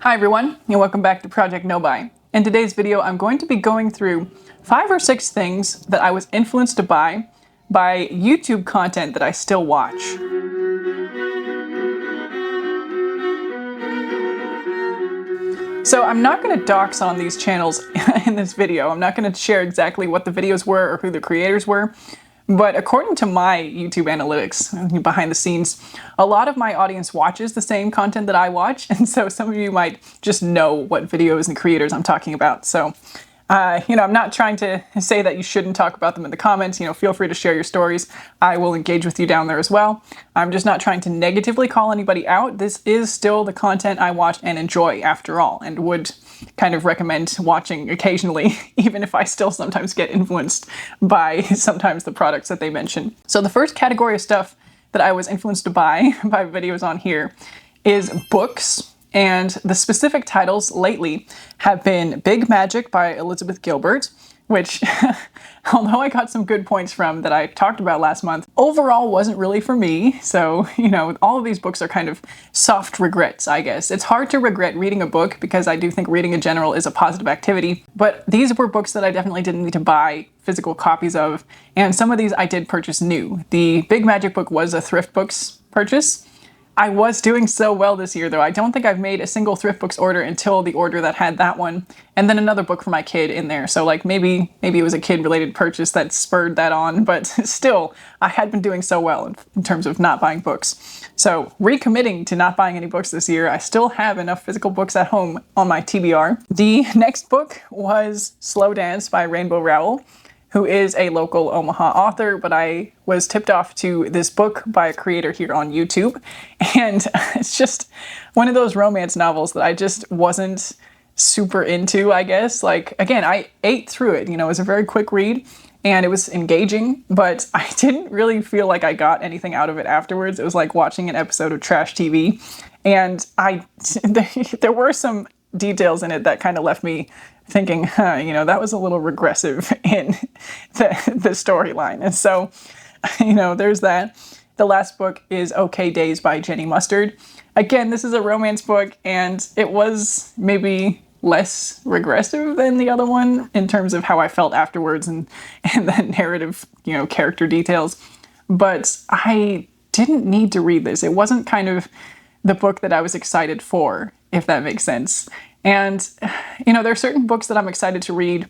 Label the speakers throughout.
Speaker 1: Hi everyone, and welcome back to Project No Buy. In today's video, I'm going to be going through 5 or 6 things that I was influenced to buy by YouTube content that I still watch. So I'm not going to dox on these channels in this video. I'm not going to share exactly what the videos were or who the creators were. But according to my YouTube analytics, behind the scenes, a lot of my audience watches the same content that I watch, and so some of you might just know what videos and creators I'm talking about. So, I'm not trying to say that you shouldn't talk about them in the comments. Feel free to share your stories. I will engage with you down there as well. I'm just not trying to negatively call anybody out. This is still the content I watch and enjoy after all, and would kind of recommend watching occasionally, even if I still sometimes get influenced by sometimes the products that they mention. So the first category of stuff that I was influenced to buy by videos on here is books. And the specific titles lately have been Big Magic by Elizabeth Gilbert, which, although I got some good points from that I talked about last month, overall wasn't really for me. So, all of these books are kind of soft regrets, I guess. It's hard to regret reading a book because I do think reading in general is a positive activity, but these were books that I definitely didn't need to buy physical copies of, and some of these I did purchase new. The Big Magic book was a thrift books purchase. I was doing so well this year, though. I don't think I've made a single thrift books order until the order that had that one, and then another book for my kid in there. So maybe it was a kid-related purchase that spurred that on, but still, I had been doing so well in terms of not buying books. So recommitting to not buying any books this year, I still have enough physical books at home on my TBR. The next book was Slow Dance by Rainbow Rowell, who is a local Omaha author, but I was tipped off to this book by a creator here on YouTube. And it's just one of those romance novels that I just wasn't super into, I guess. Again, I ate through it. It was a very quick read and it was engaging, but I didn't really feel like I got anything out of it afterwards. It was like watching an episode of trash TV. And there were some details in it that kind of left me thinking, that was a little regressive in the storyline. And so, there's that. The last book is OK Days by Jenny Mustard. Again, this is a romance book, and it was maybe less regressive than the other one in terms of how I felt afterwards and the narrative, character details. But I didn't need to read this. It wasn't kind of the book that I was excited for, if that makes sense. And, there are certain books that I'm excited to read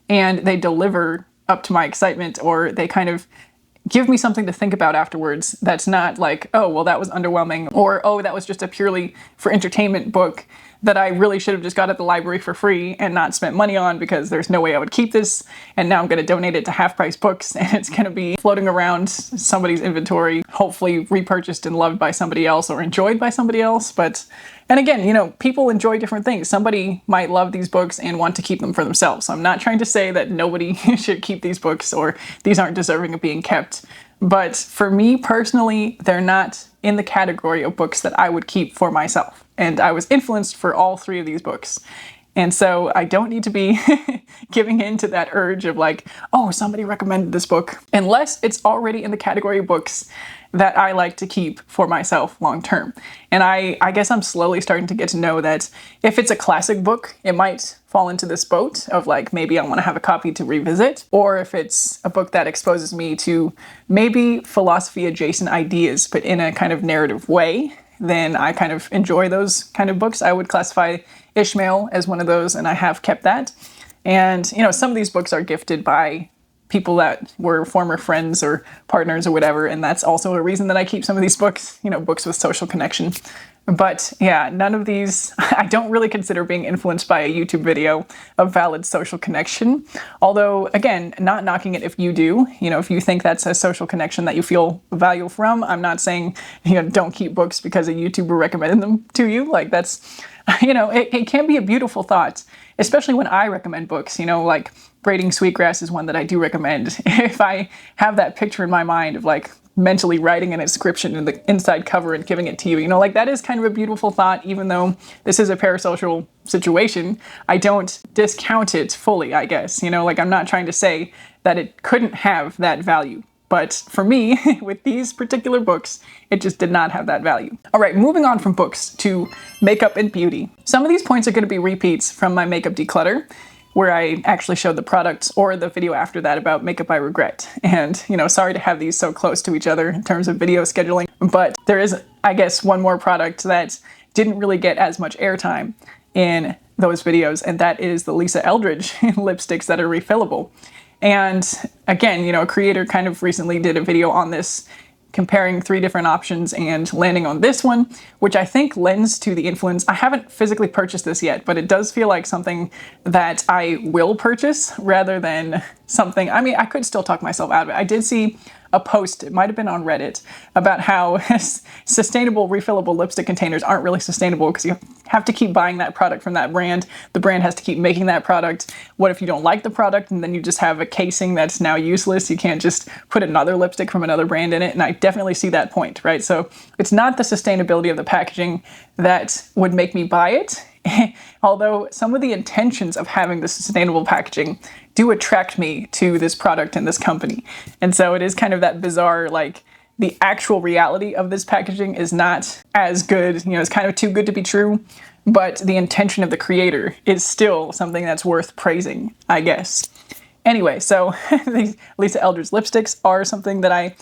Speaker 1: and they deliver up to my excitement, or they kind of give me something to think about afterwards. That's not like, oh, well, that was underwhelming, or, oh, that was just a purely for entertainment book that I really should have just got at the library for free and not spent money on because there's no way I would keep this. And now I'm going to donate it to Half Price Books and it's going to be floating around somebody's inventory, hopefully repurchased and loved by somebody else or enjoyed by somebody else. And again, people enjoy different things. Somebody might love these books and want to keep them for themselves. So I'm not trying to say that nobody should keep these books or these aren't deserving of being kept. But for me personally, they're not in the category of books that I would keep for myself. And I was influenced for all 3 of these books. And so I don't need to be giving in to that urge of like, oh, somebody recommended this book, unless it's already in the category of books that I like to keep for myself long term. And I guess I'm slowly starting to get to know that if it's a classic book, it might fall into this boat of like, maybe I want to have a copy to revisit, or if it's a book that exposes me to maybe philosophy adjacent ideas, but in a kind of narrative way, then I kind of enjoy those kind of books. I would classify Ishmael as one of those, and I have kept that. And, some of these books are gifted by people that were former friends or partners or whatever, and that's also a reason that I keep some of these books, books with social connection. But yeah, none of these, I don't really consider being influenced by a YouTube video a valid social connection. Although, again, not knocking it if you do, if you think that's a social connection that you feel value from. I'm not saying, don't keep books because a YouTuber recommended them to you. Like that's, it can be a beautiful thought, especially when I recommend books, like Braiding Sweetgrass is one that I do recommend. If I have that picture in my mind of like mentally writing an inscription in the inside cover and giving it to you, that is kind of a beautiful thought. Even though this is a parasocial situation, I don't discount it fully, I guess. I'm not trying to say that it couldn't have that value. But for me, with these particular books, it just did not have that value. All right, moving on from books to makeup and beauty. Some of these points are going to be repeats from my makeup declutter, where I actually showed the products, or the video after that about makeup I regret. And, you know, sorry to have these so close to each other in terms of video scheduling, but there is, I guess, one more product that didn't really get as much airtime in those videos, and that is the Lisa Eldridge lipsticks that are refillable. And again, you know, a creator kind of recently did a video on this, comparing 3 different options and landing on this one, which I think lends to the influence. I haven't physically purchased this yet, but it does feel like something that I will purchase rather than something, I mean, I could still talk myself out of it. I did see a post, it might have been on Reddit, about how sustainable refillable lipstick containers aren't really sustainable because you have to keep buying that product from that brand. The brand has to keep making that product. What if you don't like the product and then you just have a casing that's now useless? You can't just put another lipstick from another brand in it. And I definitely see that point, right? So it's not the sustainability of the packaging that would make me buy it. Although some of the intentions of having the sustainable packaging do attract me to this product and this company. And so it is kind of that bizarre, like, the actual reality of this packaging is not as good, you know, it's kind of too good to be true, but the intention of the creator is still something that's worth praising, I guess. Anyway, so these Lisa Eldridge lipsticks are something that I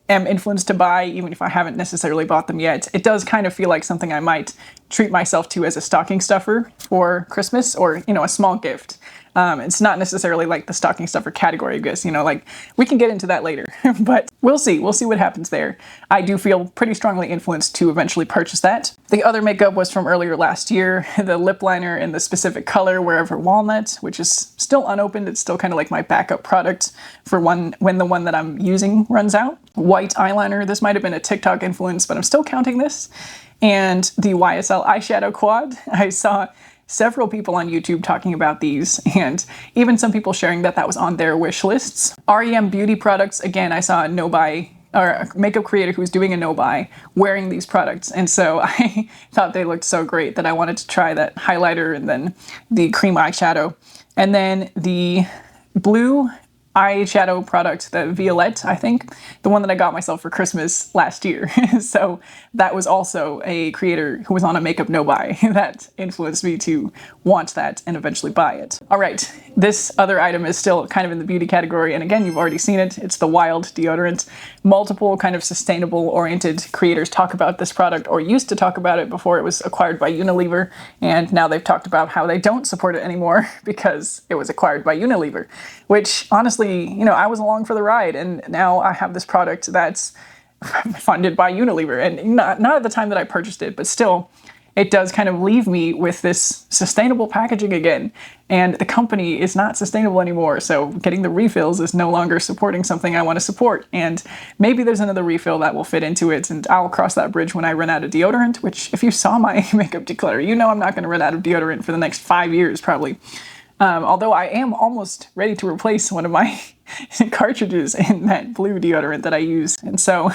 Speaker 1: am influenced to buy, even if I haven't necessarily bought them yet. It does kind of feel like something I might treat myself to as a stocking stuffer for Christmas, or, you know, a small gift. It's not necessarily like the stocking stuffer category, I guess, you know, like, we can get into that later, but we'll see what happens there. I do feel pretty strongly influenced to eventually purchase that. The other makeup was from earlier last year, the lip liner in the specific color, Wherever Walnut, which is still unopened. It's still kind of like my backup product for when the one that I'm using runs out. White eyeliner, this might have been a TikTok influence, but I'm still counting this. And the YSL eyeshadow quad, I saw several people on YouTube talking about these, and even some people sharing that that was on their wish lists. REM beauty products, again, I saw a no-buy, or a makeup creator who was doing a no-buy wearing these products, and so I thought they looked so great that I wanted to try that highlighter and then the cream eyeshadow. And then the blue eyeshadow product, the Violette, I think, the one that I got myself for Christmas last year. So that was also a creator who was on a makeup no-buy that influenced me to want that and eventually buy it. All right, this other item is still kind of in the beauty category, and again, you've already seen it. It's the Wild deodorant. Multiple kind of sustainable-oriented creators talk about this product, or used to talk about it before it was acquired by Unilever, and now they've talked about how they don't support it anymore because it was acquired by Unilever, which honestly, you know, I was along for the ride, and now I have this product that's funded by Unilever, and not at the time that I purchased it, but still, it does kind of leave me with this sustainable packaging again, and the company is not sustainable anymore, so getting the refills is no longer supporting something I want to support, and maybe there's another refill that will fit into it, and I'll cross that bridge when I run out of deodorant, which, if you saw my makeup declutter, you know I'm not going to run out of deodorant for the next 5 years, probably. Although I am almost ready to replace one of my cartridges in that blue deodorant that I use. And so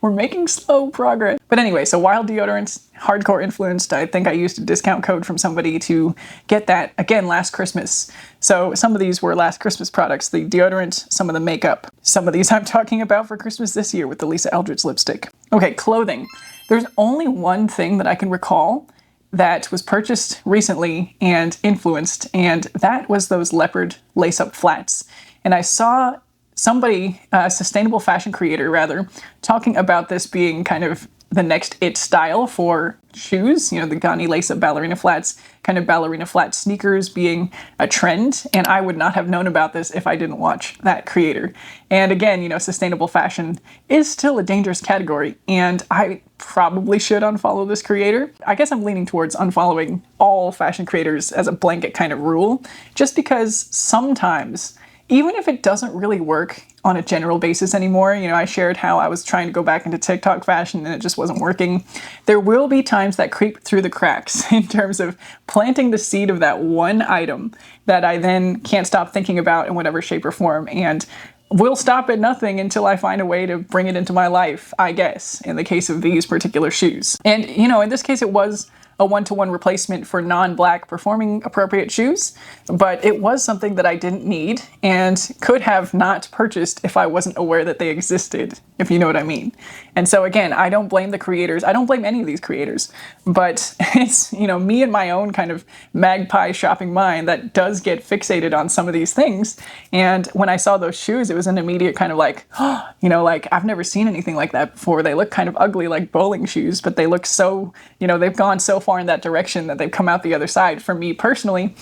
Speaker 1: we're making slow progress. But anyway, so Wild deodorants, hardcore influenced. I think I used a discount code from somebody to get that, again, last Christmas. So some of these were last Christmas products, the deodorant, some of the makeup. Some of these I'm talking about for Christmas this year with the Lisa Eldridge lipstick. Okay, clothing. There's only one thing that I can recall that was purchased recently and influenced, and that was those leopard lace-up flats. And I saw somebody, a sustainable fashion creator rather, talking about this being kind of the next it style for shoes, you know, the Ganni lace-up ballerina flats, kind of ballerina flat sneakers being a trend, and I would not have known about this if I didn't watch that creator. And again, you know, sustainable fashion is still a dangerous category, and I probably should unfollow this creator. I guess I'm leaning towards unfollowing all fashion creators as a blanket kind of rule, just because sometimes, even if it doesn't really work on a general basis anymore, you know, I shared how I was trying to go back into TikTok fashion and it just wasn't working. There will be times that creep through the cracks in terms of planting the seed of that one item that I then can't stop thinking about in whatever shape or form, and will stop at nothing until I find a way to bring it into my life, I guess, in the case of these particular shoes. And, you know, in this case it was a one-to-one replacement for non-black performing appropriate shoes, but it was something that I didn't need and could have not purchased if I wasn't aware that they existed, if you know what I mean. And so again, I don't blame the creators. I don't blame any of these creators, but it's, you know, me and my own kind of magpie shopping mind that does get fixated on some of these things. And when I saw those shoes, it was an immediate kind of like, oh, you know, like I've never seen anything like that before. They look kind of ugly like bowling shoes, but they look so, you know, they've gone so far in that direction that they've come out the other side for me personally.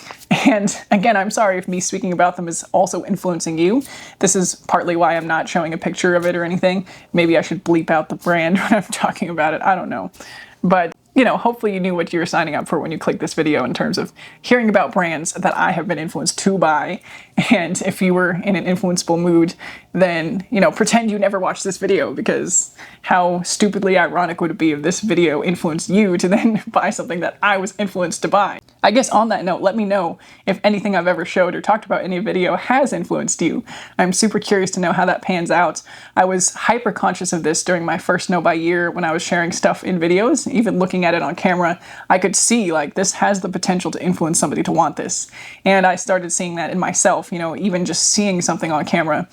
Speaker 1: And again, I'm sorry if me speaking about them is also influencing you. This is partly why I'm not showing a picture of it or anything. Maybe I should bleep out the brand when I'm talking about it. I don't know. But you know, hopefully you knew what you were signing up for when you clicked this video in terms of hearing about brands that I have been influenced to buy. And if you were in an influenceable mood, then, you know, pretend you never watched this video, because how stupidly ironic would it be if this video influenced you to then buy something that I was influenced to buy? I guess on that note, let me know if anything I've ever showed or talked about in a video has influenced you. I'm super curious to know how that pans out. I was hyper conscious of this during my first Know by Year when I was sharing stuff in videos. Even looking at it on camera, I could see like this has the potential to influence somebody to want this. And I started seeing that in myself, you know, even just seeing something on camera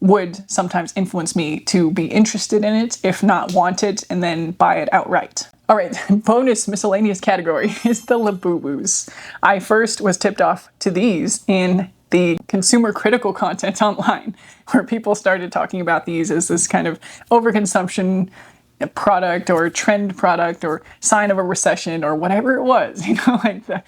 Speaker 1: would sometimes influence me to be interested in it, if not want it, and then buy it outright. All right, bonus miscellaneous category is the Labubu's. I first was tipped off to these in the consumer critical content online, where people started talking about these as this kind of overconsumption product or trend product or sign of a recession or whatever it was, you know, like the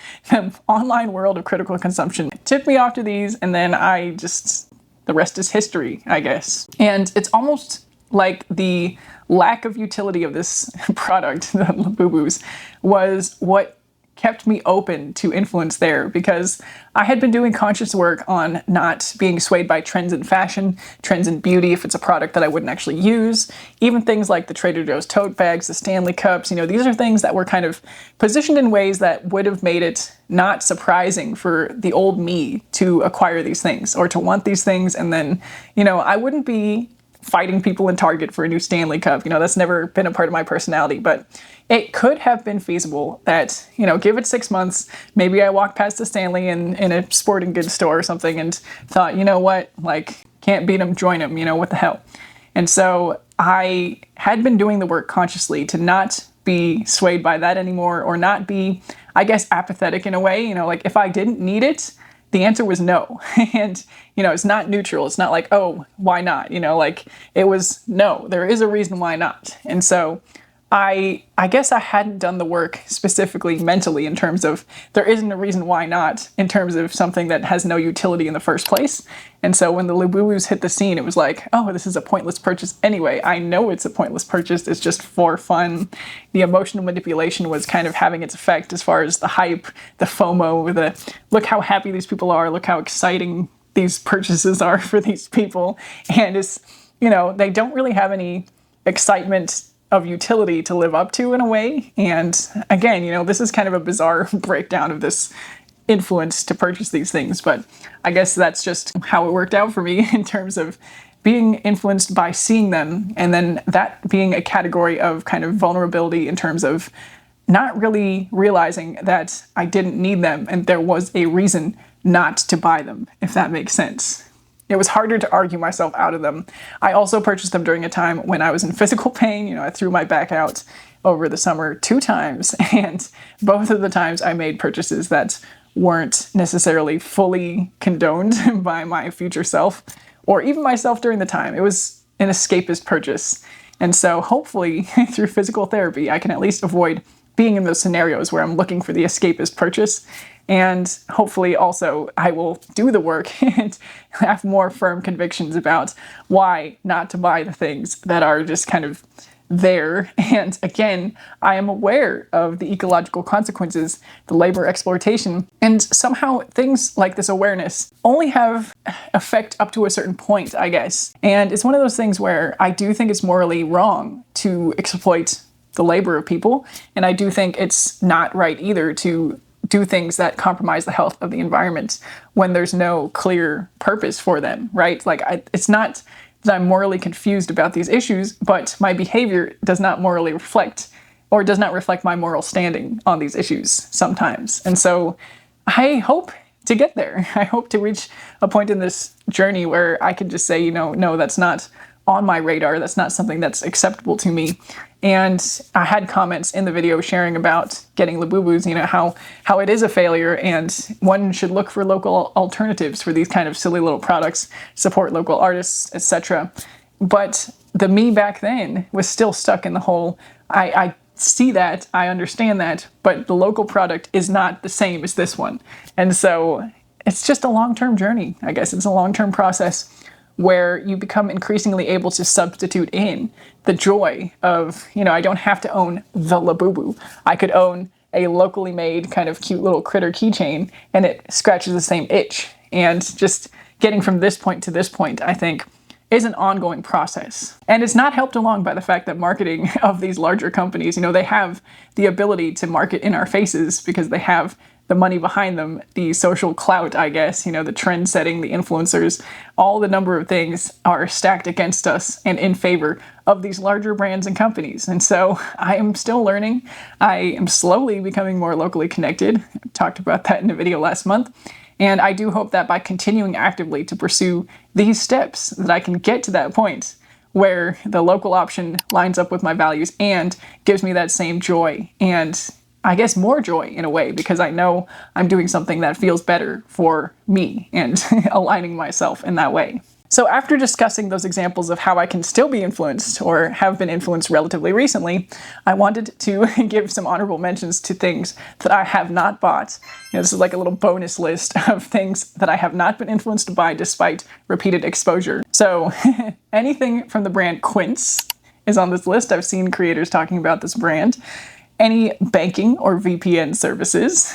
Speaker 1: online world of critical consumption tipped me off to these, and then the rest is history, I guess. And it's almost like the lack of utility of this product, the Labubu's, was what kept me open to influence there, because I had been doing conscious work on not being swayed by trends in fashion, trends in beauty if it's a product that I wouldn't actually use, even things like the Trader Joe's tote bags, the Stanley cups, you know, these are things that were kind of positioned in ways that would have made it not surprising for the old me to acquire these things or to want these things. And then, you know, I wouldn't be fighting people in Target for a new Stanley cup. You know, that's never been a part of my personality, but it could have been feasible that, you know, give it 6 months, maybe I walked past a Stanley in a sporting goods store or something and thought, you know what, like, can't beat them, join them, you know, what the hell. And so I had been doing the work consciously to not be swayed by that anymore, or not be, I guess, apathetic in a way, you know, like if I didn't need it, the answer was no. And, you know, it's not neutral. It's not like, oh, why not? You know, like it was no, there is a reason why not. And so I guess I hadn't done the work specifically mentally in terms of there isn't a reason why not in terms of something that has no utility in the first place. And so when the Labubu's hit the scene, it was like, oh, this is a pointless purchase anyway. I know it's a pointless purchase. It's just for fun. The emotional manipulation was kind of having its effect as far as the hype, the FOMO, the look how happy these people are, look how exciting these purchases are for these people. And it's, you know, they don't really have any excitement of utility to live up to in a way. And again, you know, this is kind of a bizarre breakdown of this influence to purchase these things, but I guess that's just how it worked out for me in terms of being influenced by seeing them, and then that being a category of kind of vulnerability in terms of not really realizing that I didn't need them and there was a reason not to buy them, if that makes sense. It was harder to argue myself out of them. I also purchased them during a time when I was in physical pain. You know, I threw my back out over the summer 2 times, and both of the times I made purchases that weren't necessarily fully condoned by my future self, or even myself during the time. It was an escapist purchase. And so hopefully through physical therapy, I can at least avoid being in those scenarios where I'm looking for the escapist purchase. And hopefully also I will do the work and have more firm convictions about why not to buy the things that are just kind of there. And again, I am aware of the ecological consequences, the labor exploitation, and somehow things like this awareness only have effect up to a certain point, I guess. And it's one of those things where I do think it's morally wrong to exploit the labor of people. And I do think it's not right either to do things that compromise the health of the environment when there's no clear purpose for them, right? Like, it's not that I'm morally confused about these issues, but my behavior does not morally reflect or does not reflect my moral standing on these issues sometimes. And so I hope to get there. I hope to reach a point in this journey where I can just say, you know, no, that's not on my radar. That's not something that's acceptable to me. And I had comments in the video sharing about getting Labubus, you know, how it is a failure and one should look for local alternatives for these kind of silly little products, support local artists, etc. But the me back then was still stuck in the whole, I see that, I understand that, but the local product is not the same as this one. And so it's just a long-term journey. I guess it's a long-term process where you become increasingly able to substitute in the joy of, you know, I don't have to own the Labubu. I could own a locally made kind of cute little critter keychain and it scratches the same itch. And just getting from this point to this point, I think, is an ongoing process. And it's not helped along by the fact that marketing of these larger companies, you know, they have the ability to market in our faces because they have the money behind them, the social clout, I guess, you know, the trend setting, the influencers, all the number of things are stacked against us and in favor of these larger brands and companies. And so I am still learning. I am slowly becoming more locally connected. I talked about that in a video last month. And I do hope that by continuing actively to pursue these steps that I can get to that point where the local option lines up with my values and gives me that same joy and I guess more joy in a way, because I know I'm doing something that feels better for me and aligning myself in that way. So after discussing those examples of how I can still be influenced or have been influenced relatively recently, I wanted to give some honorable mentions to things that I have not bought. You know, this is like a little bonus list of things that I have not been influenced by despite repeated exposure. So anything from the brand Quince is on this list. I've seen creators talking about this brand. Any banking or VPN services,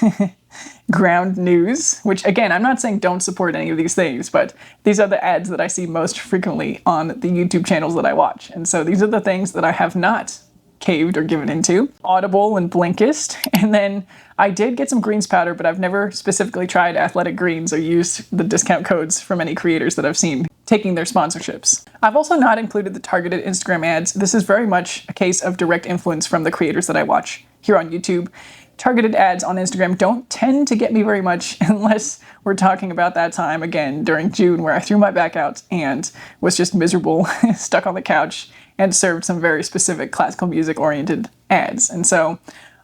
Speaker 1: ground news, which again, I'm not saying don't support any of these things, but these are the ads that I see most frequently on the YouTube channels that I watch. And so these are the things that I have not caved or given into. Audible and Blinkist. And then I did get some greens powder, but I've never specifically tried Athletic Greens or used the discount codes from any creators that I've seen taking their sponsorships. I've also not included the targeted Instagram ads. This is very much a case of direct influence from the creators that I watch here on YouTube. Targeted ads on Instagram don't tend to get me very much unless we're talking about that time again during June where I threw my back out and was just miserable, stuck on the couch, and served some very specific classical music oriented ads. And so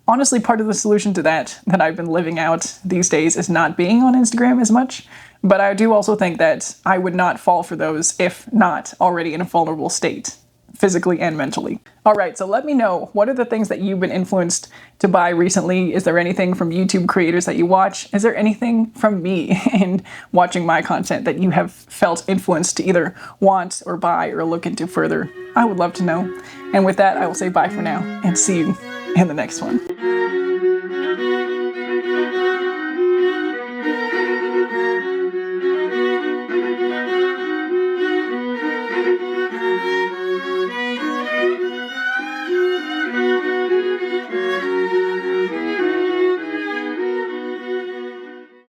Speaker 1: honestly, part of the solution to that I've been living out these days is not being on Instagram as much. But I do also think that I would not fall for those if not already in a vulnerable state, physically and mentally. All right, so let me know, what are the things that you've been influenced to buy recently? Is there anything from YouTube creators that you watch? Is there anything from me in watching my content that you have felt influenced to either want or buy or look into further? I would love to know. And with that, I will say bye for now and see you in the next one.